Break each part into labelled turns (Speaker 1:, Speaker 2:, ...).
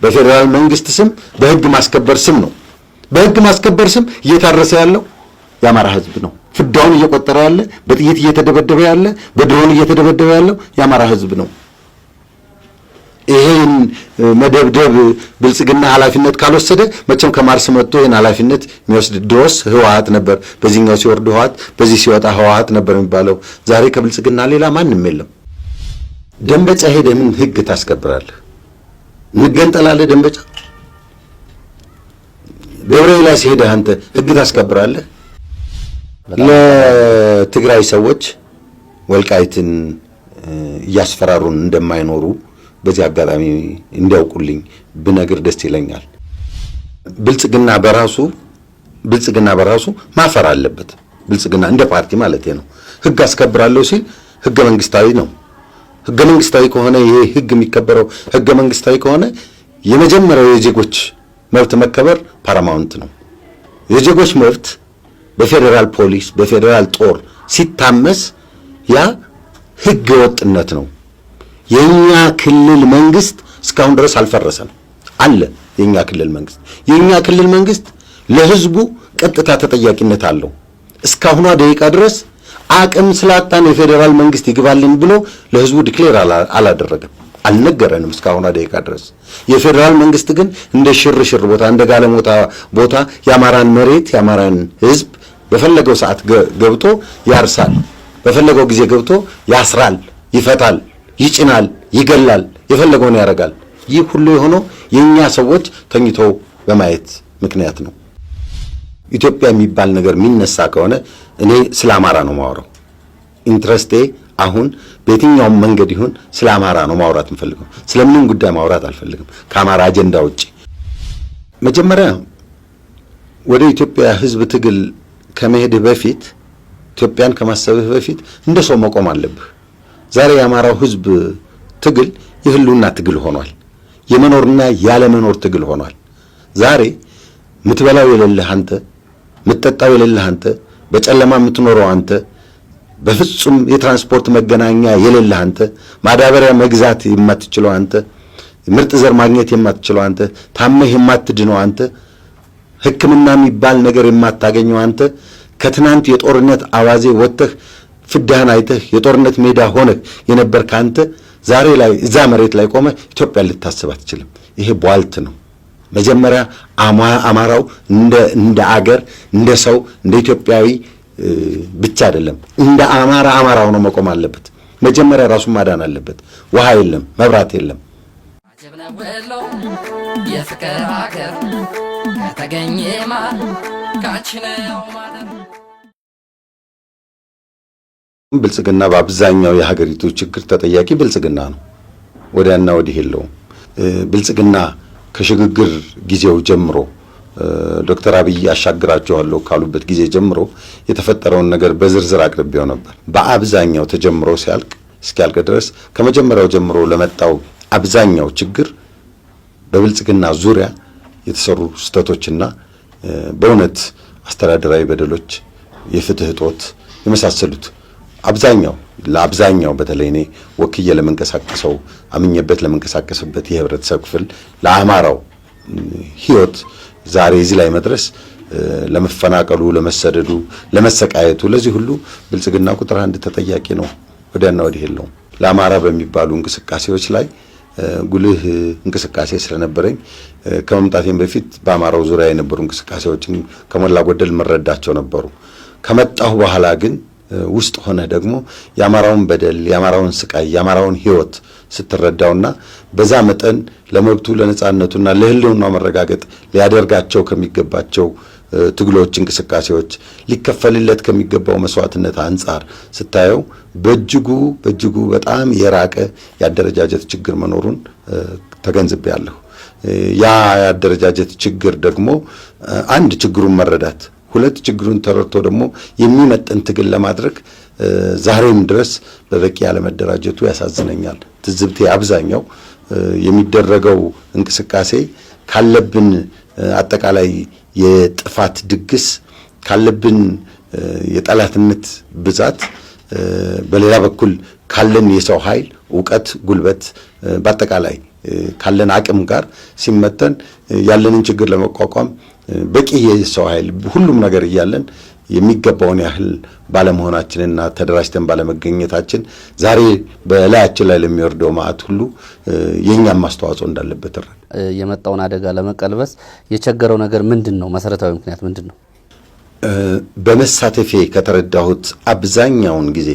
Speaker 1: በፌደራል መንግስት ስም በህግ ማስከበር ስም ነው። በህግ ማስከበር ስም እየታረሰ ያለው የአማራ ህዝብ ነው። ፍዳውን እየቆጠረ ያለ፣ በጥይት እየተደበደበ ያለ፣ በድሮን እየተደበደበ ያለው የአማራ ህዝብ ነው። ይሄን መደብደብ ብልጽግና ኃላፊነት ካልወሰደ መቼም ከማርስ መጥቶ ይሄን ኃላፊነት የሚወስድ ድሮስ ህወሓት ነበር። በዚህኛው ሲወርድ ህወሓት፣ በዚህ ሲወጣ ህወሓት ነበር የሚባለው። ዛሬ ከብልጽግና ሌላ ማንም የለም። ደንበጫ ሄደህ ምን ህግ ታስከብራለህ? እንገንጠላለህ ደንበጫ። ደብረ ኤልያስ ሄደህ አንተ ህግ ታስከብራለህ? ለትግራይ ሰዎች ወልቃይትን እያስፈራሩን እንደማይኖሩ በዚህ አጋጣሚ እንዲያውቁልኝ ብነግር ደስ ይለኛል። ብልጽግና በራሱ ማፈር አለበት። ብልጽግና እንደ ፓርቲ ማለት ነው። ህግ አስከብራለሁ ሲል ህገ መንግስታዊ ነው። ህገ መንግስታዊ ከሆነ ይሄ ህግ የሚከበረው ህገ መንግስታዊ ከሆነ የመጀመሪያው የዜጎች መብት መከበር ፓራማውንት ነው። የዜጎች መብት በፌደራል ፖሊስ በፌደራል ጦር ሲታመስ ያ ህገ ወጥነት ነው። የኛ ክልል መንግስት እስካሁን ድረስ አልፈረሰም አለ። የኛ ክልል መንግስት ለህዝቡ ቀጥታ ተጠያቂነት አለው። እስካሁኗ ደቂቃ ድረስ አቅም ስላጣን የፌደራል መንግስት ይግባልን ብሎ ለህዝቡ ዲክሌር አላደረገም፣ አልነገረንም እስካሁኗ ደቂቃ ድረስ። የፌደራል መንግስት ግን እንደ ሽርሽር ቦታ እንደ ጋለሞታ ቦታ የአማራን መሬት የአማራን ህዝብ በፈለገው ሰዓት ገብቶ ያርሳል፣ በፈለገው ጊዜ ገብቶ ያስራል፣ ይፈታል፣ ይጭናል፣ ይገላል፣ የፈለገውን ያደርጋል። ይህ ሁሉ የሆነው የኛ ሰዎች ተኝተው በማየት ምክንያት ነው። ኢትዮጵያ የሚባል ነገር የሚነሳ ከሆነ እኔ ስለ አማራ ነው ማወራው። ኢንትረስቴ አሁን በየትኛውም መንገድ ይሁን ስለ አማራ ነው ማውራት የምፈልገው። ስለምንም ጉዳይ ማውራት አልፈልግም ከአማራ አጀንዳ ውጪ። መጀመሪያ ወደ ኢትዮጵያ ህዝብ ትግል ከመሄድህ በፊት ኢትዮጵያን ከማሰብህ በፊት እንደ ሰው መቆም አለብህ። ዛሬ የአማራው ህዝብ ትግል የህልውና ትግል ሆኗል። የመኖርና ያለ መኖር ትግል ሆኗል። ዛሬ ምትበላው የሌለህ አንተ፣ ምትጠጣው የሌለህ አንተ፣ በጨለማ የምትኖረው አንተ፣ በፍጹም የትራንስፖርት መገናኛ የሌለህ አንተ፣ ማዳበሪያ መግዛት የማትችለው አንተ፣ ምርጥ ዘር ማግኘት የማትችለው አንተ፣ ታመህ የማትድነው አንተ፣ ሕክምና የሚባል ነገር የማታገኘው አንተ፣ ከትናንት የጦርነት አዋዜ ወጥተህ ፍዳህን አይተህ የጦርነት ሜዳ ሆነህ የነበርክ አንተ ዛሬ ላይ እዛ መሬት ላይ ቆመህ ኢትዮጵያን ልታስብ አትችልም። ይሄ ቧልት ነው። መጀመሪያ አማራው እንደ አገር እንደ ሰው እንደ ኢትዮጵያዊ ብቻ አይደለም እንደ አማራ ሆኖ መቆም አለበት። መጀመሪያ ራሱን ማዳን አለበት። ውሃ የለም፣ መብራት የለም። የፍቅር ሀገር ከተገኘማ ካችነው ማለት ብልጽግና በአብዛኛው የሀገሪቱ ችግር ተጠያቂ ብልጽግና ነው። ወዲያና ወዲህ የለውም። ብልጽግና ከሽግግር ጊዜው ጀምሮ ዶክተር አብይ አሻግራቸዋለሁ ካሉበት ጊዜ ጀምሮ የተፈጠረውን ነገር በዝርዝር አቅርቤው ነበር። በአብዛኛው ተጀምሮ እስኪያልቅ ድረስ ከመጀመሪያው ጀምሮ ለመጣው አብዛኛው ችግር በብልጽግና ዙሪያ የተሰሩ ስህተቶችና በእውነት አስተዳደራዊ በደሎች፣ የፍትህ እጦት የመሳሰሉት ለአብዛኛው በተለይ እኔ ወክዬ ለመንቀሳቀሰው አምኜበት ለመንቀሳቀስበት የህብረተሰብ ክፍል ለአማራው ህይወት ዛሬ እዚህ ላይ መድረስ ለመፈናቀሉ፣ ለመሰደዱ፣ ለመሰቃየቱ ለዚህ ሁሉ ብልጽግና ቁጥር አንድ ተጠያቂ ነው። ወዲያና ወዲህ የለውም። ለአማራ በሚባሉ እንቅስቃሴዎች ላይ ጉልህ እንቅስቃሴ ስለነበረኝ ከመምጣቴም በፊት በአማራው ዙሪያ የነበሩ እንቅስቃሴዎችን ከሞላ ጎደል መረዳቸው ነበሩ። ከመጣሁ በኋላ ግን ውስጥ ሆነ ደግሞ የአማራውን በደል፣ የአማራውን ስቃይ፣ የአማራውን ህይወት ስትረዳውና በዛ መጠን ለመብቱ ለነጻነቱና ለህልውናው መረጋገጥ ሊያደርጋቸው ከሚገባቸው ትግሎች፣ እንቅስቃሴዎች ሊከፈልለት ከሚገባው መስዋዕትነት አንጻር ስታየው በእጅጉ በጣም የራቀ የአደረጃጀት ችግር መኖሩን ተገንዝቤያለሁ። ያ የአደረጃጀት ችግር ደግሞ አንድ ችግሩን መረዳት፣ ሁለት ችግሩን ተረድቶ ደግሞ የሚመጥን ትግል ለማድረግ ዛሬም ድረስ በበቂ ያለመደራጀቱ ያሳዝነኛል። ትዝብቴ አብዛኛው የሚደረገው እንቅስቃሴ ካለብን አጠቃላይ የጥፋት ድግስ ካለብን የጠላትነት ብዛት በሌላ በኩል ካለን የሰው ኃይል፣ ዕውቀት፣ ጉልበት በአጠቃላይ ካለን አቅም ጋር ሲመተን ያለንን ችግር ለመቋቋም በቂ የሰው ኃይል ሁሉም ነገር እያለን የሚገባውን ያህል ባለመሆናችንና ተደራጅተን ባለመገኘታችን ዛሬ በላያችን ላይ ለሚወርደው መዓት ሁሉ የኛም ማስተዋጽኦ እንዳለበት
Speaker 2: የመጣውን አደጋ ለመቀልበስ የቸገረው ነገር ምንድነው? መሰረታዊ ምክንያት ምንድነው?
Speaker 1: በመሳተፌ ከተረዳሁት አብዛኛውን ጊዜ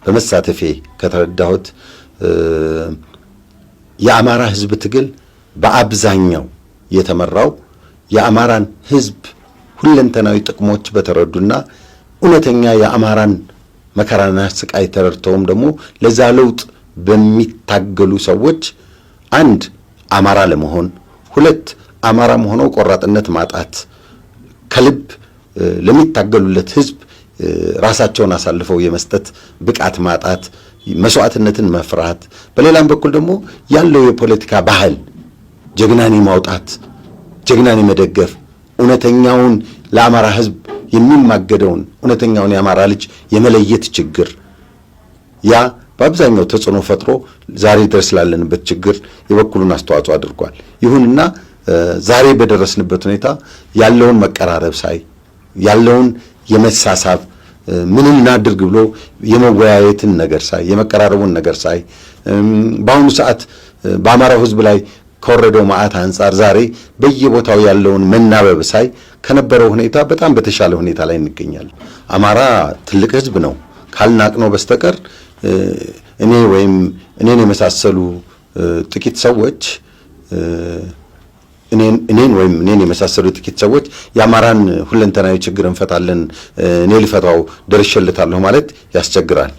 Speaker 1: በመሳተፌ ከተረዳሁት የአማራ ህዝብ ትግል በአብዛኛው የተመራው የአማራን ህዝብ ሁለንተናዊ ጥቅሞች በተረዱና እውነተኛ የአማራን መከራና ስቃይ ተረድተውም ደግሞ ለዛ ለውጥ በሚታገሉ ሰዎች አንድ አማራ ለመሆን፣ ሁለት አማራ ሆነው ቆራጥነት ማጣት፣ ከልብ ለሚታገሉለት ህዝብ ራሳቸውን አሳልፈው የመስጠት ብቃት ማጣት፣ መስዋዕትነትን መፍራት፣ በሌላም በኩል ደግሞ ያለው የፖለቲካ ባህል ጀግናን ማውጣት፣ ጀግናን መደገፍ፣ እውነተኛውን ለአማራ ህዝብ የሚማገደውን እውነተኛውን የአማራ ልጅ የመለየት ችግር ያ በአብዛኛው ተጽዕኖ ፈጥሮ ዛሬ ድረስ ላለንበት ችግር የበኩሉን አስተዋጽኦ አድርጓል። ይሁንና ዛሬ በደረስንበት ሁኔታ ያለውን መቀራረብ ሳይ ያለውን የመሳሳብ ምን እናድርግ ብሎ የመወያየትን ነገር ሳይ የመቀራረቡን ነገር ሳይ በአሁኑ ሰዓት በአማራው ህዝብ ላይ ከወረደው መዓት አንጻር ዛሬ በየቦታው ያለውን መናበብ ሳይ ከነበረው ሁኔታ በጣም በተሻለ ሁኔታ ላይ እንገኛለን። አማራ ትልቅ ህዝብ ነው ካልናቅነው በስተቀር እኔ ወይም እኔን የመሳሰሉ ጥቂት ሰዎች እኔን የመሳሰሉ ጥቂት ሰዎች የአማራን ሁለንተናዊ ችግር እንፈታለን እኔ ልፈታው ደርሼለታለሁ ማለት ያስቸግራል።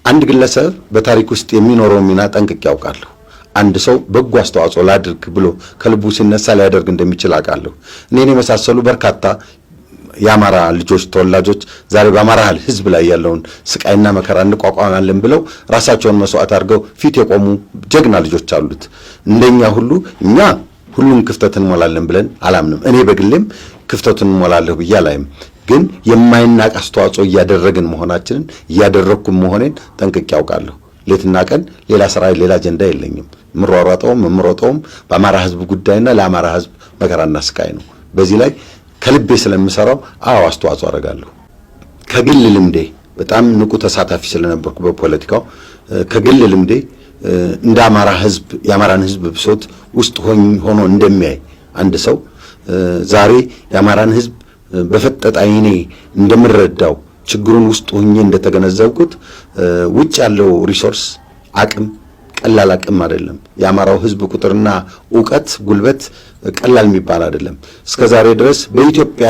Speaker 1: አንድ ግለሰብ በታሪክ ውስጥ የሚኖረው ሚና ጠንቅቄ ያውቃለሁ። አንድ ሰው በጎ አስተዋጽኦ ላድርግ ብሎ ከልቡ ሲነሳ ሊያደርግ እንደሚችል አውቃለሁ። እኔን የመሳሰሉ በርካታ የአማራ ልጆች ተወላጆች ዛሬ በአማራ ህዝብ ላይ ያለውን ስቃይና መከራ እንቋቋማለን ብለው ራሳቸውን መስዋዕት አድርገው ፊት የቆሙ ጀግና ልጆች አሉት። እንደኛ ሁሉ እኛ ሁሉም ክፍተትን እንሞላለን ብለን አላምንም። እኔ በግሌም ክፍተትን እንሞላለሁ ብዬ አላይም። ግን የማይናቅ አስተዋጽኦ እያደረግን መሆናችንን እያደረግኩም መሆኔን ጠንቅቄ ያውቃለሁ። ሌትና ቀን ሌላ ስራ ሌላ አጀንዳ የለኝም። ምሮጠውም በአማራ ህዝብ ጉዳይና ለአማራ ህዝብ መከራና ስቃይ ነው። በዚህ ላይ ከልቤ ስለምሰራው አስተዋጽኦ አደርጋለሁ። ከግል ልምዴ በጣም ንቁ ተሳታፊ ስለነበርኩ በፖለቲካው ከግል ልምዴ እንደ አማራ ህዝብ የአማራን ህዝብ ብሶት ውስጥ ሆኖ እንደሚያይ አንድ ሰው ዛሬ የአማራን ህዝብ በፈጠጣ አይኔ እንደምረዳው ችግሩን ውስጥ ሆኜ እንደተገነዘብኩት ውጭ ያለው ሪሶርስ አቅም ቀላል አቅም አይደለም። የአማራው ህዝብ ቁጥርና ዕውቀት ጉልበት ቀላል የሚባል አይደለም። እስከዛሬ ድረስ በኢትዮጵያ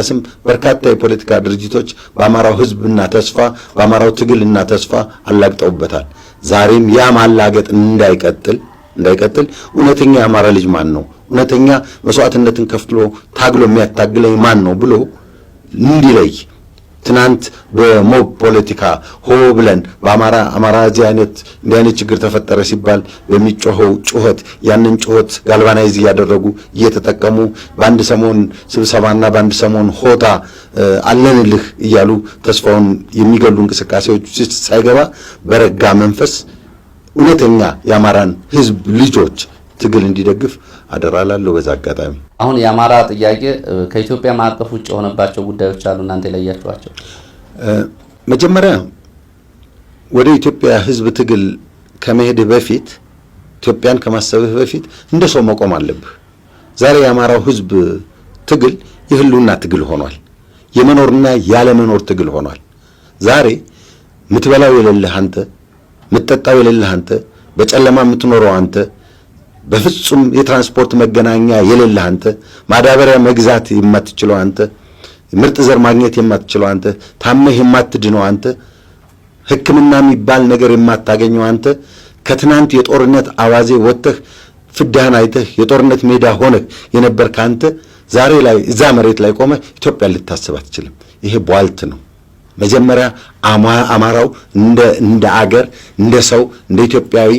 Speaker 1: ስም በርካታ የፖለቲካ ድርጅቶች በአማራው ህዝብና ተስፋ በአማራው ትግልና ተስፋ አላግጠውበታል። ዛሬም ያ ማላገጥ እንዳይቀጥል እውነተኛ የአማራ ልጅ ማን ነው፣ እውነተኛ መስዋዕትነትን ከፍሎ ታግሎ የሚያታግለኝ ማን ነው ብሎ እንዲለይ ትናንት በሞብ ፖለቲካ ሆ ብለን በአማራ እንዲህ አይነት ችግር ተፈጠረ ሲባል በሚጮኸው ጩኸት ያንን ጩኸት ጋልቫናይዝ እያደረጉ እየተጠቀሙ በአንድ ሰሞን ስብሰባና በአንድ ሰሞን ሆታ አለንልህ እያሉ ተስፋውን የሚገሉ እንቅስቃሴዎች ሳይገባ በረጋ መንፈስ እውነተኛ የአማራን ህዝብ ልጆች ትግል እንዲደግፍ አደራላለሁ። በዛ አጋጣሚ
Speaker 2: አሁን የአማራ ጥያቄ ከኢትዮጵያ ማዕቀፍ ውጭ የሆነባቸው ጉዳዮች አሉ እናንተ ለያያችኋቸው?
Speaker 1: መጀመሪያ ወደ ኢትዮጵያ ህዝብ ትግል ከመሄድህ በፊት ኢትዮጵያን ከማሰብህ በፊት እንደ ሰው መቆም አለብህ። ዛሬ የአማራው ህዝብ ትግል የህልውና ትግል ሆኗል። የመኖርና ያለ መኖር ትግል ሆኗል። ዛሬ ምትበላው የሌለህ አንተ፣ ምትጠጣው የሌለህ አንተ፣ በጨለማ የምትኖረው አንተ፣ በፍጹም የትራንስፖርት መገናኛ የሌለህ አንተ፣ ማዳበሪያ መግዛት የማትችለው አንተ፣ ምርጥ ዘር ማግኘት የማትችለው አንተ፣ ታመህ የማትድነው አንተ፣ ሕክምና የሚባል ነገር የማታገኘው አንተ፣ ከትናንት የጦርነት አዋዜ ወጥተህ ፍዳህን አይተህ የጦርነት ሜዳ ሆነህ የነበርክ አንተ ዛሬ ላይ እዛ መሬት ላይ ቆመህ ኢትዮጵያ ልታስብ አትችልም። ይሄ ቧልት ነው። መጀመሪያ አማራው እንደ አገር እንደ ሰው እንደ ኢትዮጵያዊ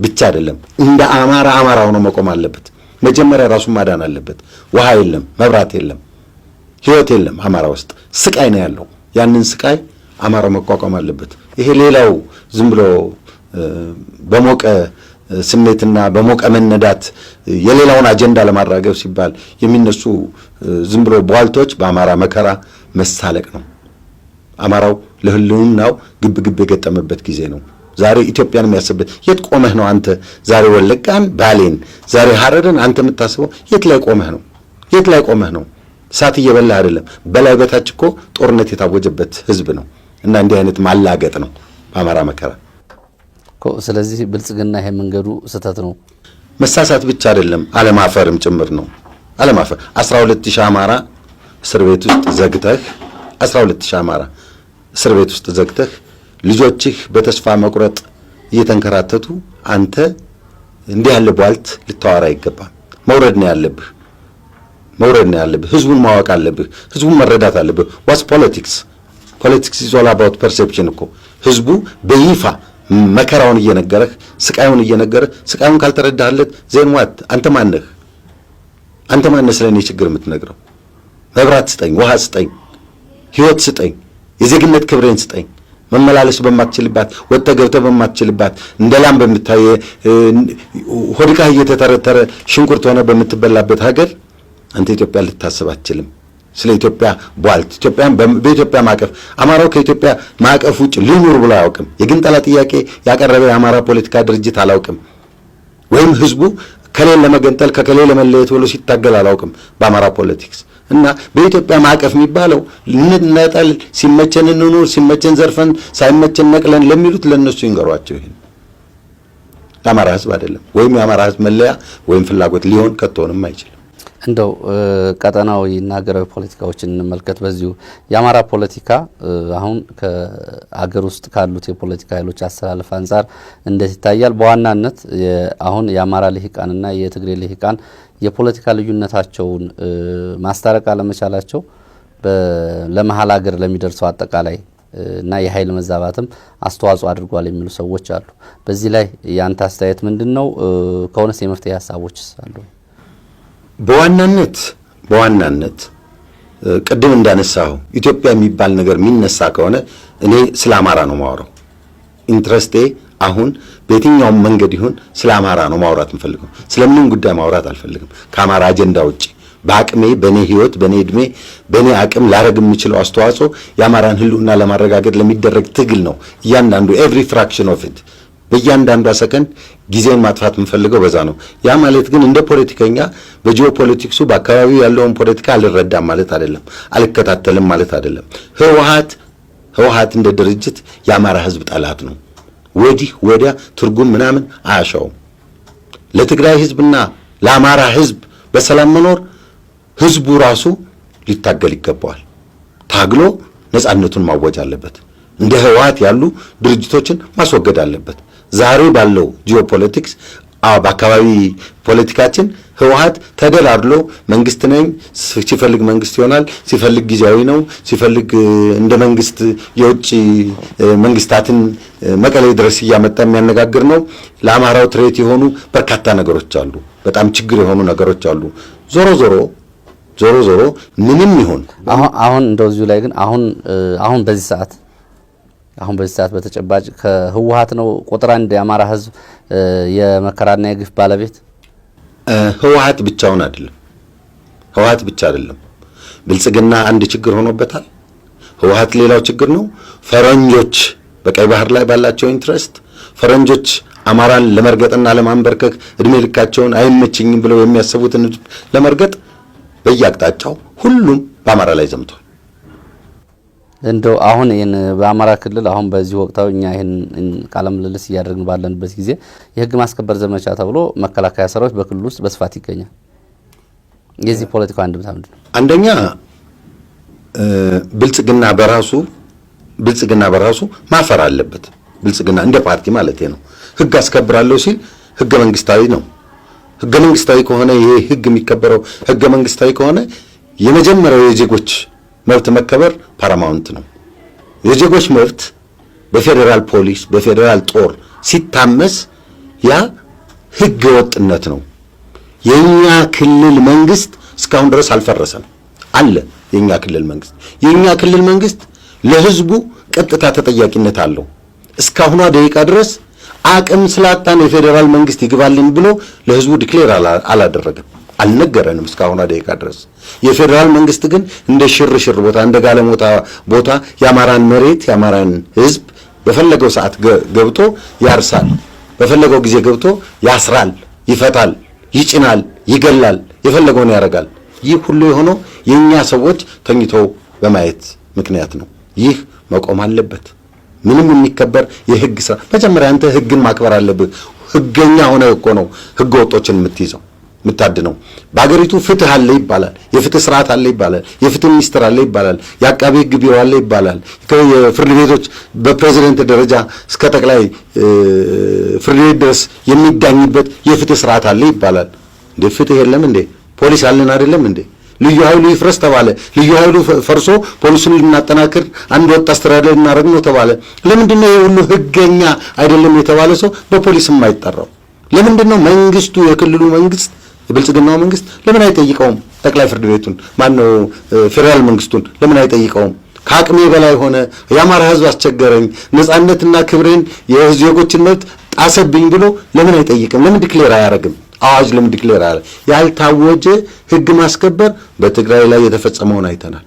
Speaker 1: ብቻ አይደለም እንደ አማራው ነው መቆም አለበት። መጀመሪያ ራሱን ማዳን አለበት። ውሃ የለም፣ መብራት የለም፣ ህይወት የለም። አማራ ውስጥ ስቃይ ነው ያለው። ያንን ስቃይ አማራው መቋቋም አለበት። ይሄ ሌላው ዝም ብሎ በሞቀ ስሜትና በሞቀ መነዳት የሌላውን አጀንዳ ለማራገብ ሲባል የሚነሱ ዝም ብሎ ቧልቶች በአማራ መከራ መሳለቅ ነው። አማራው ለህልውናው ግብ የገጠመበት ጊዜ ነው። ዛሬ ኢትዮጵያን የሚያስብበት የት ቆመህ ነው አንተ? ዛሬ ወለጋን፣ ባሌን፣ ዛሬ ሐረርን አንተ የምታስበው የት ላይ ቆመህ ነው? የት ላይ ቆመህ ነው? እሳት እየበላህ አይደለም። በላይ በታች እኮ ጦርነት የታወጀበት ህዝብ ነው። እና እንዲህ አይነት ማላገጥ ነው በአማራ መከራ።
Speaker 2: ስለዚህ ብልጽግና ይሄ መንገዱ ስህተት ነው።
Speaker 1: መሳሳት ብቻ አይደለም አለማፈርም ጭምር ነው። አለማፈር 12000 አማራ እስር ቤት ውስጥ ዘግተህ 12000 አማራ እስር ቤት ውስጥ ዘግተህ ልጆችህ በተስፋ መቁረጥ እየተንከራተቱ አንተ እንዲህ ያለ ቧልት ልታወራ አይገባም። መውረድ ነው ያለብህ። ህዝቡን ማወቅ አለብህ። ህዝቡን መረዳት አለብህ። ዋስ ፖለቲክስ ኢዝ ኦል አባውት ፐርሴፕሽን እኮ ህዝቡ በይፋ መከራውን እየነገረህ ስቃዩን እየነገረህ ስቃዩን ካልተረዳህለት ዜን ዋት አንተ ማነህ ስለኔ ችግር የምትነግረው? መብራት ስጠኝ፣ ውሃ ስጠኝ፣ ህይወት ስጠኝ፣ የዜግነት ክብሬን ስጠኝ። መመላለስ በማትችልባት ወጥተህ ገብተህ በማትችልባት እንደ ላም በምታየ ሆድቃህ እየተተረተረ ሽንኩርት ሆነ በምትበላበት ሀገር አንተ ኢትዮጵያ ልታስብ አትችልም። ስለ ኢትዮጵያ ቧልት ኢትዮጵያን በኢትዮጵያ ማዕቀፍ አማራው ከኢትዮጵያ ማዕቀፍ ውጭ ሊኖር ብሎ አያውቅም። የግንጠላ ጥያቄ ያቀረበ የአማራ ፖለቲካ ድርጅት አላውቅም። ወይም ህዝቡ ከሌለ ለመገንጠል ከከሌለ ለመለየት ብሎ ሲታገል አላውቅም በአማራ ፖለቲክስ። እና በኢትዮጵያ ማዕቀፍ የሚባለው ልንነጠል፣ ሲመቸን እንኑር፣ ሲመቸን ዘርፈን፣ ሳይመቸን ነቅለን ለሚሉት ለነሱ ይንገሯቸው። ይሄን ለአማራ ህዝብ አይደለም፣ ወይም የአማራ ህዝብ መለያ ወይም ፍላጎት ሊሆን ከቶንም አይችልም።
Speaker 2: እንደው ቀጠናዊና ሀገራዊ ፖለቲካዎችን እንመልከት። በዚሁ የአማራ ፖለቲካ አሁን ከአገር ውስጥ ካሉት የፖለቲካ ኃይሎች አስተላለፍ አንጻር እንዴት ይታያል? በዋናነት አሁን የአማራ ልሂቃንና የትግሬ ልሂቃን የፖለቲካ ልዩነታቸውን ማስታረቅ አለመቻላቸው ለመሀል ሀገር ለሚደርሰው አጠቃላይ እና የኃይል መዛባትም አስተዋጽኦ አድርጓል የሚሉ ሰዎች አሉ። በዚህ ላይ ያንተ አስተያየት ምንድን ነው? ከሆነስ የመፍትሄ ሀሳቦችስ አሉ?
Speaker 1: በዋናነት ቅድም እንዳነሳው ኢትዮጵያ የሚባል ነገር የሚነሳ ከሆነ እኔ ስለ አማራ ነው ማወራው። ኢንትረስቴ አሁን በየትኛውም መንገድ ይሁን ስለ አማራ ነው ማውራት የምፈልገው። ስለምንም ጉዳይ ማውራት አልፈልግም ከአማራ አጀንዳ ውጪ። በአቅሜ፣ በእኔ ህይወት፣ በእኔ እድሜ፣ በእኔ አቅም ላረግ የምችለው አስተዋጽኦ የአማራን ህልውና ለማረጋገጥ ለሚደረግ ትግል ነው። እያንዳንዱ ኤቭሪ ፍራክሽን ኦፍ ኢት በእያንዳንዷ ሰከንድ ጊዜን ማጥፋት የምፈልገው በዛ ነው። ያ ማለት ግን እንደ ፖለቲከኛ በጂኦፖለቲክሱ በአካባቢው ያለውን ፖለቲካ አልረዳም ማለት አይደለም፣ አልከታተልም ማለት አይደለም። ህወሓት እንደ ድርጅት የአማራ ህዝብ ጠላት ነው። ወዲህ ወዲያ ትርጉም ምናምን አያሻውም። ለትግራይ ህዝብና ለአማራ ህዝብ በሰላም መኖር ህዝቡ ራሱ ሊታገል ይገባዋል። ታግሎ ነፃነቱን ማወጅ አለበት። እንደ ህወሓት ያሉ ድርጅቶችን ማስወገድ አለበት። ዛሬ ባለው ጂኦፖለቲክስ በአካባቢ ፖለቲካችን ህወሓት ተደላድሎ መንግስት ነኝ ሲፈልግ መንግስት ይሆናል፣ ሲፈልግ ጊዜያዊ ነው፣ ሲፈልግ እንደ መንግስት የውጭ መንግስታትን መቀሌ ድረስ እያመጣ የሚያነጋግር ነው። ለአማራው ትሬት የሆኑ በርካታ ነገሮች አሉ። በጣም ችግር የሆኑ ነገሮች አሉ። ዞሮ ዞሮ ምንም ይሁን
Speaker 2: አሁን እንደዚሁ ላይ ግን አሁን በዚህ ሰዓት በተጨባጭ ከህወሓት ነው ቁጥር አንድ የአማራ ህዝብ የመከራና የግፍ ባለቤት።
Speaker 1: ህወሓት ብቻውን አይደለም፣ ህወሓት ብቻ አይደለም። ብልጽግና አንድ ችግር ሆኖበታል። ህወሓት ሌላው ችግር ነው። ፈረንጆች በቀይ ባህር ላይ ባላቸው ኢንትረስት ፈረንጆች አማራን ለመርገጥና ለማንበርከክ እድሜ ልካቸውን አይመችኝም ብለው የሚያስቡትን ለመርገጥ በየአቅጣጫው ሁሉም በአማራ ላይ ዘምቷል።
Speaker 2: እንደው አሁን ይሄን በአማራ ክልል አሁን በዚህ ወቅታዊ እኛ ይሄን ቃለ ምልልስ እያደረግን ባለንበት ጊዜ የህግ ማስከበር ዘመቻ ተብሎ መከላከያ ሰራዊት በክልሉ ውስጥ በስፋት ይገኛል። የዚህ ፖለቲካው አንድምታ ምንድን ነው?
Speaker 1: አንደኛ ብልጽግና በራሱ ማፈር አለበት። ብልጽግና እንደ ፓርቲ ማለት ነው። ህግ አስከብራለሁ ሲል ህገ መንግስታዊ ነው። ህገ መንግስታዊ ከሆነ ይሄ ህግ የሚከበረው ህገ መንግስታዊ ከሆነ የመጀመሪያው የዜጎች መብት መከበር ፓራማውንት ነው። የዜጎች መብት በፌዴራል ፖሊስ በፌዴራል ጦር ሲታመስ ያ ህገ ወጥነት ነው። የኛ ክልል መንግስት እስካሁን ድረስ አልፈረሰም አለ። የኛ ክልል መንግስት ለህዝቡ ቀጥታ ተጠያቂነት አለው። እስካሁኗ ደቂቃ ድረስ አቅም ስላጣን የፌዴራል መንግስት ይግባልን ብሎ ለህዝቡ ዲክሌር አላደረገም፣ አልነገረንም እስካሁን ደቂቃ ድረስ። የፌዴራል መንግስት ግን እንደ ሽርሽር ቦታ እንደ ጋለሞታ ቦታ የአማራን መሬት የአማራን ህዝብ በፈለገው ሰዓት ገብቶ ያርሳል፣ በፈለገው ጊዜ ገብቶ ያስራል፣ ይፈታል፣ ይጭናል፣ ይገላል፣ የፈለገውን ያደርጋል። ይህ ሁሉ የሆነው የኛ ሰዎች ተኝተው በማየት ምክንያት ነው። ይህ መቆም አለበት። ምንም የሚከበር የህግ ስራ መጀመሪያ አንተ ህግን ማክበር አለብህ። ህገኛ ሆነ እኮ ነው ህገ ወጦችን የምትይዘው የምታድነው። በአገሪቱ ፍትህ አለ ይባላል፣ የፍትህ ስርዓት አለ ይባላል፣ የፍትህ ሚኒስትር አለ ይባላል፣ የአቃቤ ህግ ቢሮ አለ ይባላል፣ የፍርድ ቤቶች በፕሬዝዳንት ደረጃ እስከ ጠቅላይ ፍርድ ቤት ድረስ የሚዳኝበት የፍትህ ስርዓት አለ ይባላል። እንዴ ፍትህ የለም እንዴ? ፖሊስ አለን አይደለም እንዴ? ልዩ ኃይሉ ይፍረስ ተባለ። ልዩ ኃይሉ ፈርሶ ፖሊሱን ልናጠናክር አንድ ወጥ አስተዳደር እናደርግ ነው ተባለ። ለምንድን ነው የሁሉ ህገኛ አይደለም የተባለ ሰው በፖሊስ የማይጠራው? ለምንድን ነው መንግስቱ የክልሉ መንግስት የብልጽግናው መንግስት ለምን አይጠይቀውም? ጠቅላይ ፍርድ ቤቱን ማነው ፌዴራል መንግስቱን ለምን አይጠይቀውም? ከአቅሜ በላይ ሆነ፣ የአማራ ህዝብ አስቸገረኝ፣ ነጻነትና ክብሬን የዜጎችን መብት ጣሰብኝ ብሎ ለምን አይጠይቅም? ለምን ዲክሌር አያደርግም? አዋጅ ለምን ዲክሌር አለ? ያልታወጀ ህግ ማስከበር በትግራይ ላይ የተፈጸመውን አይተናል።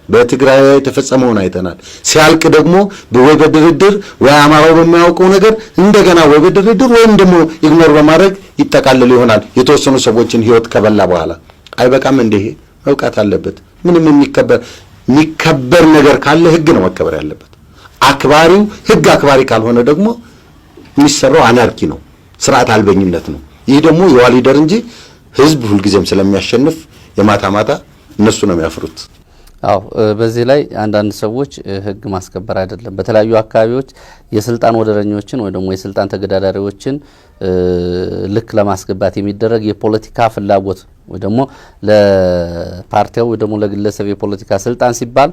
Speaker 1: በትግራይ ላይ የተፈጸመውን አይተናል። ሲያልቅ ደግሞ ወይ በድርድር ወይ አማራው በማያውቀው ነገር እንደገና ወይ በድርድር ወይም ደግሞ ኢግኖር በማድረግ ይጠቃለል ይሆናል። የተወሰኑ ሰዎችን ህይወት ከበላ በኋላ አይበቃም እንዴ? መውቃት አለበት። ምንም የሚከበር ነገር ካለ ህግ ነው መከበር ያለበት። አክባሪው ህግ አክባሪ ካልሆነ ደግሞ የሚሰራው አናርኪ ነው፣ ስርዓት አልበኝነት ነው። ይህ ደግሞ የዋሊደር እንጂ ህዝብ ሁልጊዜም ስለሚያሸንፍ የማታ ማታ እነሱ ነው የሚያፍሩት።
Speaker 2: አዎ በዚህ ላይ አንዳንድ ሰዎች ህግ ማስከበር አይደለም በተለያዩ አካባቢዎች የስልጣን ወደረኞችን ወይ ደግሞ የስልጣን ተገዳዳሪዎችን ልክ ለማስገባት የሚደረግ የፖለቲካ ፍላጎት ወይ ደግሞ ለፓርቲው ወይ ደግሞ ለግለሰብ የፖለቲካ ስልጣን ሲባል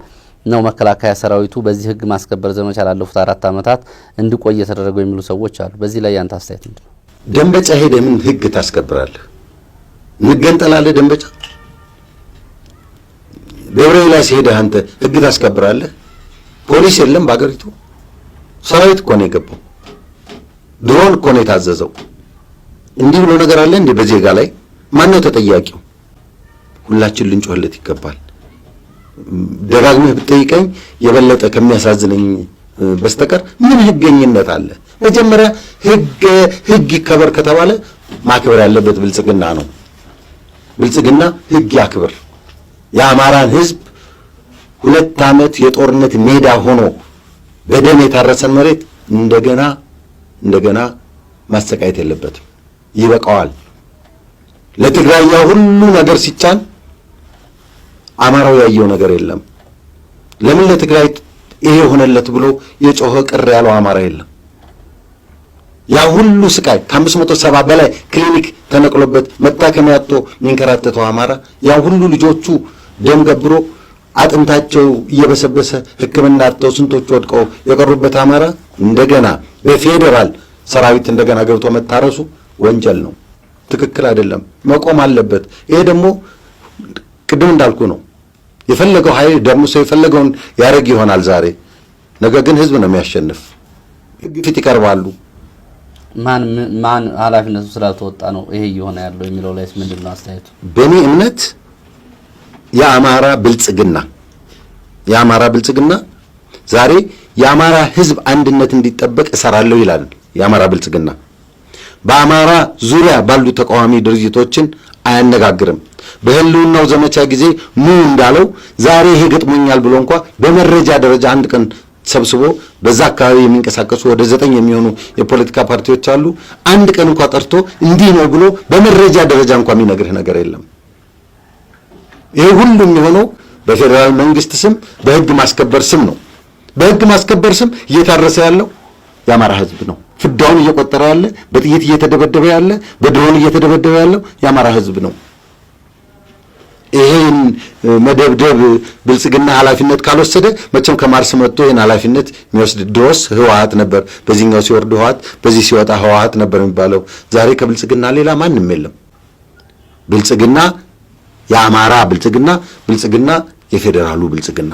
Speaker 2: ነው መከላከያ ሰራዊቱ በዚህ ህግ ማስከበር ዘመቻ ላለፉት 4 ዓመታት እንዲቆይ የተደረገው የሚሉ ሰዎች አሉ። በዚህ ላይ ያንተ አስተያየት ምንድነው?
Speaker 1: ደንበጫ ሄደህ ምን ህግ ታስከብራለህ? እንገንጠላለህ ደንበጫ ደብረ ኤልያስ ሄደህ አንተ ህግ ታስከብራለህ? ፖሊስ የለም በአገሪቱ። ሰራዊት እኮ ነው የገባው፣ ድሮን እኮ ነው የታዘዘው። እንዲህ ብሎ ነገር አለ እንዴ በዜጋ ላይ? ማን ነው ተጠያቂው? ሁላችን ልንጮህለት ይገባል። ደጋግመህ ብትጠይቀኝ የበለጠ ከሚያሳዝነኝ በስተቀር ምን ህገኝነት አለ? መጀመሪያ ህግ ይከበር ከተባለ ማክበር ያለበት ብልጽግና ነው። ብልጽግና ህግ ያክብር። የአማራን ህዝብ 2 ዓመት የጦርነት ሜዳ ሆኖ በደም የታረሰን መሬት እንደገና ማሰቃየት የለበትም። ይበቃዋል። ለትግራይ ሁሉ ነገር ሲጫን አማራው ያየው ነገር የለም። ለምን ለትግራይ ይሄ ሆነለት ብሎ የጮኸ ቅር ያለው አማራ የለም። ያ ሁሉ ስቃይ ከ570 በላይ ክሊኒክ ተነቅሎበት መታከሚያ አጥቶ የሚንከራተተው አማራ ያ ሁሉ ልጆቹ ደም ገብሮ አጥንታቸው እየበሰበሰ ሕክምና አጥተው ስንቶች ወድቀው የቀሩበት አማራ እንደገና በፌዴራል ሰራዊት እንደገና ገብቶ መታረሱ ወንጀል ነው፣ ትክክል አይደለም፣ መቆም አለበት። ይሄ ደግሞ ቅድም እንዳልኩ ነው። የፈለገው ኃይል ደግሞ ሰው የፈለገውን ያደርግ ይሆናል ዛሬ፣ ነገ ግን ህዝብ ነው የሚያሸንፍ። ህግ ፊት ይቀርባሉ።
Speaker 2: ማን ኃላፊነቱ ስላልተወጣ ነው ይሄ እየሆነ ያለው የሚለው ላይስ ምንድነው አስተያየቱ?
Speaker 1: በእኔ እምነት የአማራ ብልጽግና ዛሬ የአማራ ህዝብ አንድነት እንዲጠበቅ እሰራለሁ ይላል። የአማራ ብልጽግና በአማራ ዙሪያ ባሉ ተቃዋሚ ድርጅቶችን አያነጋግርም። በህልውናው ዘመቻ ጊዜ እንዳለው ዛሬ ይሄ ገጥሞኛል ብሎ እንኳን በመረጃ ደረጃ አንድ ቀን ሰብስቦ በዛ አካባቢ የሚንቀሳቀሱ ወደ 9 የሚሆኑ የፖለቲካ ፓርቲዎች አሉ። አንድ ቀን እንኳን ጠርቶ እንዲህ ነው ብሎ በመረጃ ደረጃ እንኳን የሚነግርህ ነገር የለም። ይሄ ሁሉም የሆነው በፌዴራል መንግስት ስም በህግ ማስከበር ስም ነው። በህግ ማስከበር ስም እየታረሰ ያለው የአማራ ህዝብ ነው። ፍዳውን እየቆጠረ ያለ፣ በጥይት እየተደበደበ ያለ፣ በድሮን እየተደበደበ ያለው የአማራ ህዝብ ነው። ይሄን መደብደብ ብልጽግና ኃላፊነት ካልወሰደ መቼም ከማርስ መጥቶ ይሄን ኃላፊነት የሚወስድ ድሮስ ህወሓት ነበር። በዚህኛው ሲወርድ ህወሓት፣ በዚህ ሲወጣ ህወሓት ነበር የሚባለው። ዛሬ ከብልጽግና ሌላ ማንም የለም። ብልጽግና የአማራ ብልጽግና የፌዴራሉ ብልጽግና፣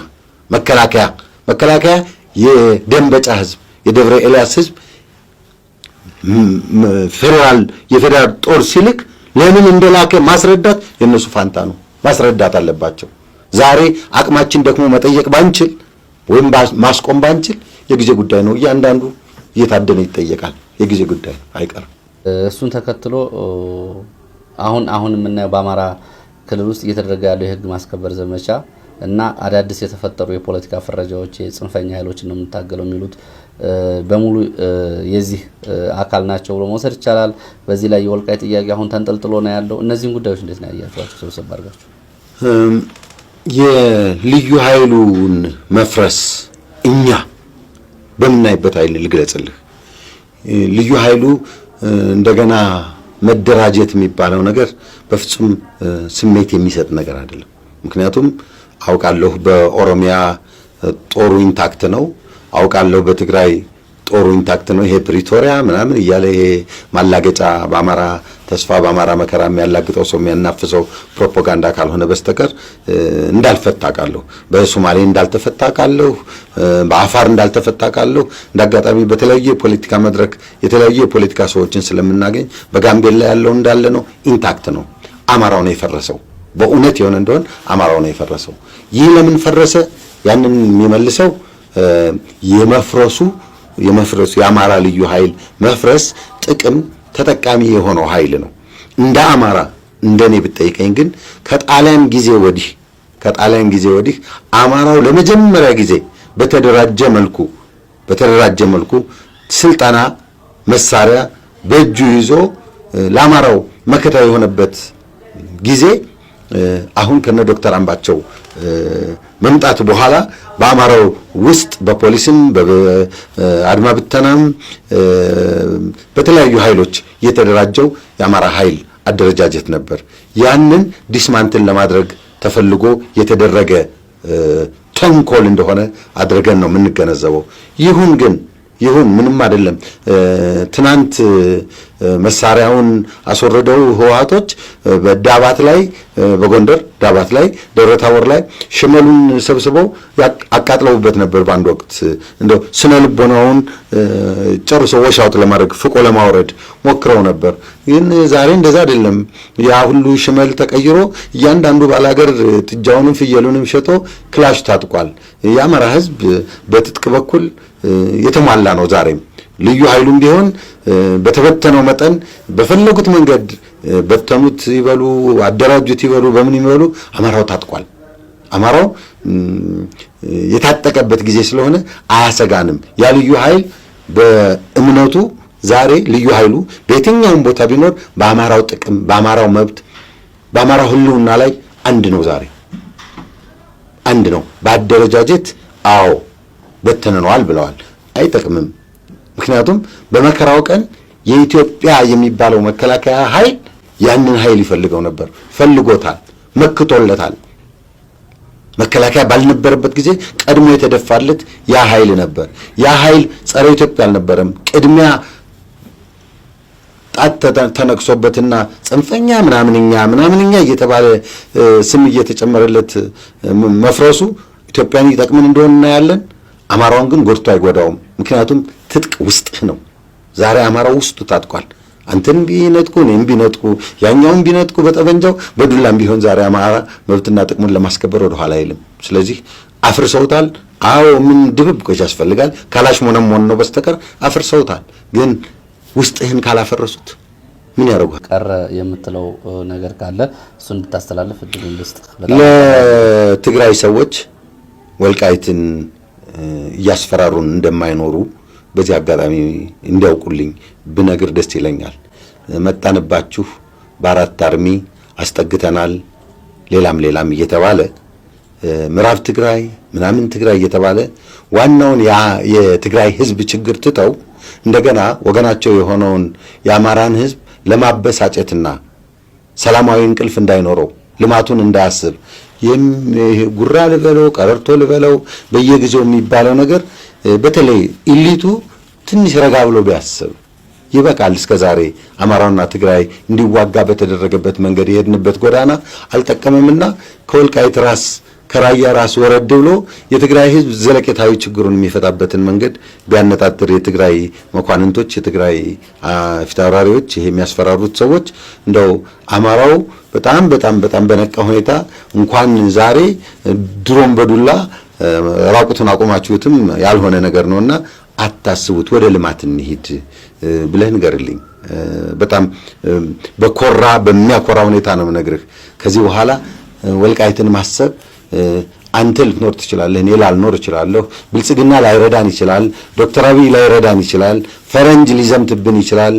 Speaker 1: መከላከያ የደንበጫ ህዝብ፣ የደብረ ኤልያስ ህዝብ የፌዴራል ጦር ሲልክ ለምን እንደላከ ማስረዳት የነሱ ፋንታ ነው። ማስረዳት አለባቸው። ዛሬ አቅማችን ደግሞ መጠየቅ ባንችል ወይም ማስቆም ባንችል የጊዜ ጉዳይ ነው። እያንዳንዱ እየታደነ ይጠየቃል። የጊዜ ጉዳይ አይቀርም።
Speaker 2: እሱን ተከትሎ አሁን የምናየው በአማራ ክልል ውስጥ እየተደረገ ያለው የህግ ማስከበር ዘመቻ እና አዳዲስ የተፈጠሩ የፖለቲካ ፍረጃዎች የጽንፈኛ ኃይሎችን ነው የምታገለው የሚሉት በሙሉ የዚህ አካል ናቸው ብሎ መውሰድ ይቻላል። በዚህ ላይ የወልቃይት ጥያቄ አሁን ተንጠልጥሎ ነው ያለው። እነዚህን ጉዳዮች እንዴት ነው ያያችኋቸው? ሰብሰብ አድርጋችሁ
Speaker 1: የልዩ ኃይሉን መፍረስ እኛ በምናይበት ኃይል ልግለጽልህ። ልዩ ኃይሉ እንደገና መደራጀት የሚባለው ነገር በፍጹም ስሜት የሚሰጥ ነገር አይደለም። ምክንያቱም አውቃለሁ በኦሮሚያ ጦሩ ኢንታክት ነው፣ አውቃለሁ በትግራይ ጦሩ ኢንታክት ነው። ይሄ ፕሪቶሪያ ምናምን እያለ ይሄ ማላገጫ በአማራ ተስፋ በአማራ መከራ የሚያላግጠው ሰው የሚያናፍሰው ፕሮፓጋንዳ ካልሆነ በስተቀር እንዳልፈታ አውቃለሁ። በሶማሌ እንዳልተፈታ አውቃለሁ። በአፋር እንዳልተፈታ አውቃለሁ። እንዳጋጣሚ በተለያየ የፖለቲካ መድረክ የተለያየ የፖለቲካ ሰዎችን ስለምናገኝ በጋምቤላ ያለው እንዳለ ነው፣ ኢንታክት ነው። አማራው ነው የፈረሰው። በእውነት የሆነ እንደሆነ አማራው ነው የፈረሰው። ይህ ለምን ፈረሰ? ያንን የሚመልሰው የመፍረሱ የአማራ ልዩ ኃይል መፍረስ ጥቅም ተጠቃሚ የሆነው ኃይል ነው። እንደ አማራ እንደኔ ብጠይቀኝ ግን ከጣሊያን ጊዜ ወዲህ አማራው ለመጀመሪያ ጊዜ በተደራጀ መልኩ ስልጠና መሳሪያ በእጁ ይዞ ለአማራው መከታ የሆነበት ጊዜ አሁን ከነ ዶክተር አምባቸው መምጣት በኋላ በአማራው ውስጥ በፖሊስም በአድማ ብተናም በተለያዩ ኃይሎች የተደራጀው የአማራ ኃይል አደረጃጀት ነበር። ያንን ዲስማንትን ለማድረግ ተፈልጎ የተደረገ ተንኮል እንደሆነ አድርገን ነው የምንገነዘበው። ይሁን ምንም አይደለም። ትናንት መሳሪያውን አስወረደው ህወሓቶች በዳባት ላይ በጎንደር ዳባት ላይ ደብረታቦር ላይ ሽመሉን ሰብስበው አቃጥለውበት ነበር። በአንድ ወቅት እንደው ስነ ልቦናውን ጨርሶ ወሻውት ለማድረግ ፍቆ ለማውረድ ሞክረው ነበር። ግን ዛሬ እንደዛ አይደለም። ያ ሁሉ ሽመል ተቀይሮ እያንዳንዱ ባላገር ጥጃውንም ፍየሉንም ሸጦ ክላሽ ታጥቋል። የአማራ ህዝብ በትጥቅ በኩል የተሟላ ነው። ዛሬም ልዩ ኃይሉም ቢሆን በተበተነው መጠን በፈለጉት መንገድ በተኑት ይበሉ አደራጁት ይበሉ በምን ይበሉ አማራው ታጥቋል። አማራው የታጠቀበት ጊዜ ስለሆነ አያሰጋንም። ያ ልዩ ኃይል በእምነቱ ዛሬ ልዩ ኃይሉ በየትኛውም ቦታ ቢኖር በአማራው ጥቅም፣ በአማራው መብት፣ በአማራው ህልውና ላይ አንድ ነው። ዛሬ አንድ ነው። በአደረጃጀት አዎ በተነነዋል ብለዋል። አይጠቅምም። ምክንያቱም በመከራው ቀን የኢትዮጵያ የሚባለው መከላከያ ኃይል ያንን ኃይል ይፈልገው ነበር፣ ፈልጎታል፣ መክቶለታል። መከላከያ ባልነበረበት ጊዜ ቀድሞ የተደፋለት ያ ኃይል ነበር። ያ ኃይል ጸረ ኢትዮጵያ አልነበረም። ቅድሚያ ጣት ተነክሶበትና ጽንፈኛ ምናምንኛ እየተባለ ስም እየተጨመረለት መፍረሱ ኢትዮጵያን ይጠቅምን እንደሆነ እናያለን። አማራውን ግን ጎድቶ አይጎዳውም። ምክንያቱም ትጥቅ ውስጥህ ነው። ዛሬ አማራው ውስጡ ታጥቋል። አንተን ቢነጥቁ እኔም ቢነጥቁ ያኛውን ቢነጥቁ በጠበንጃው በዱላም ቢሆን ዛሬ አማራ መብትና ጥቅሙን ለማስከበር ወደ ኋላ አይልም። ስለዚህ አፍርሰውታል። አዎ ምን ድብብቆች ያስፈልጋል? ካላሽ ሞነሞን ነው በስተቀር አፍርሰውታል። ግን ውስጥህን ካላፈረሱት ምን ያደርጉ?
Speaker 2: ቀረ የምትለው ነገር ካለ እሱ እንድታስተላልፍ እድሉን ልስጥህ።
Speaker 1: ለትግራይ ሰዎች ወልቃይትን እያስፈራሩን እንደማይኖሩ በዚህ አጋጣሚ እንዲያውቁልኝ ብነግር ደስ ይለኛል። መጣንባችሁ፣ በአራት አርሚ አስጠግተናል፣ ሌላም እየተባለ ምዕራብ ትግራይ ምናምን ትግራይ እየተባለ ዋናውን የትግራይ ህዝብ ችግር ትተው እንደገና ወገናቸው የሆነውን የአማራን ህዝብ ለማበሳጨትና ሰላማዊ እንቅልፍ እንዳይኖረው ልማቱን እንዳያስብ ጉራ ልበለው ቀረርቶ ልበለው በየጊዜው የሚባለው ነገር በተለይ ኢሊቱ ትንሽ ረጋ ብሎ ቢያስብ ይበቃል። እስከዛሬ አማራውና ትግራይ እንዲዋጋ በተደረገበት መንገድ የሄድንበት ጎዳና አልጠቀመምና ከወልቃይት ራስ ከራያ ራስ ወረድ ብሎ የትግራይ ህዝብ ዘለቄታዊ ችግሩን የሚፈታበትን መንገድ ቢያነጣጥር የትግራይ መኳንንቶች፣ የትግራይ ፊታውራሪዎች፣ ይሄ የሚያስፈራሩት ሰዎች እንደው አማራው በጣም በነቃ ሁኔታ እንኳን ዛሬ ድሮም በዱላ ራቁቱን አቆማችሁትም ያልሆነ ነገር ነውና አታስቡት፣ ወደ ልማት እንሂድ ብለህ ንገርልኝ። በጣም በሚያኮራ ሁኔታ ነው የምነግርህ። ከዚህ በኋላ ወልቃይትን ማሰብ አንተ ልትኖር ትችላለህ፣ እኔ ላልኖር እችላለሁ፣ ብልጽግና ላይረዳን ይችላል፣ ዶክተር አብይ ላይረዳን ይችላል፣ ፈረንጅ ሊዘምትብን ይችላል፣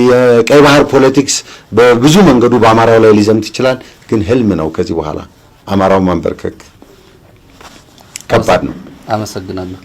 Speaker 1: የቀይ ባህር ፖለቲክስ በብዙ መንገዱ በአማራው ላይ ሊዘምት ይችላል። ግን ህልም ነው። ከዚህ በኋላ አማራው ማንበርከክ ከባድ ነው።
Speaker 2: አመሰግናለሁ።